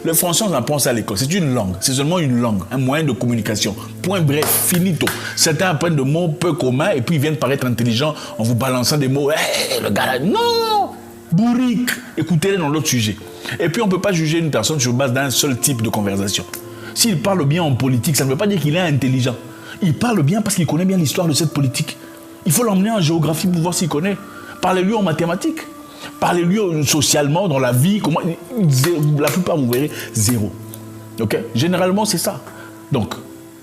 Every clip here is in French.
Le français, on apprend ça à l'école. C'est une langue. C'est seulement une langue, un moyen de communication. Point bref, finito. Certains apprennent des mots peu communs et puis ils viennent paraître intelligents en vous balançant des mots. Hey, le gars là, non! Bourrique. Écoutez-les dans l'autre sujet. Et puis on ne peut pas juger une personne sur base d'un seul type de conversation. S'il parle bien en politique, ça ne veut pas dire qu'il est intelligent. Il parle bien parce qu'il connaît bien l'histoire de cette politique. Il faut l'emmener en géographie pour voir s'il connaît. Parlez-lui en mathématiques. Parlez-lui socialement, dans la vie. Comment, la plupart, vous verrez, zéro. Okay? Généralement, c'est ça. Donc,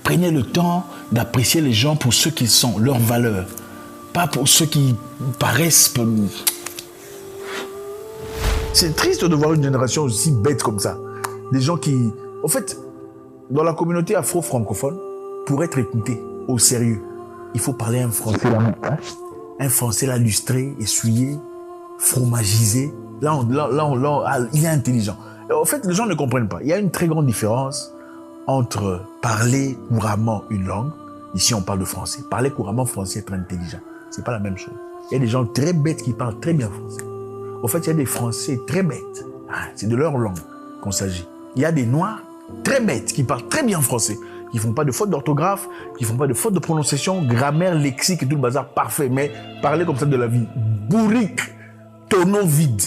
prenez le temps d'apprécier les gens pour ce qu'ils sont, leurs valeurs. Pas pour ceux qui paraissent... C'est triste de voir une génération aussi bête comme ça. Des gens qui... En fait, dans la communauté afro-francophone, pour être écouté au sérieux, il faut parler un français là, un français là lustré, essuyé, fromagisé. Là, il est intelligent. Et en fait, les gens ne comprennent pas. Il y a une très grande différence entre parler couramment une langue, ici on parle de français, parler couramment français, être intelligent. C'est pas la même chose. Il y a des gens très bêtes qui parlent très bien français. En fait, il y a des Français très bêtes. C'est de leur langue qu'on s'agit. Il y a des Noirs très bêtes qui parlent très bien français, qui ne font pas de fautes d'orthographe, qui ne font pas de fautes de prononciation, grammaire, lexique et tout le bazar parfait. Mais parler comme ça de la vie, bourrique, tonneau vide.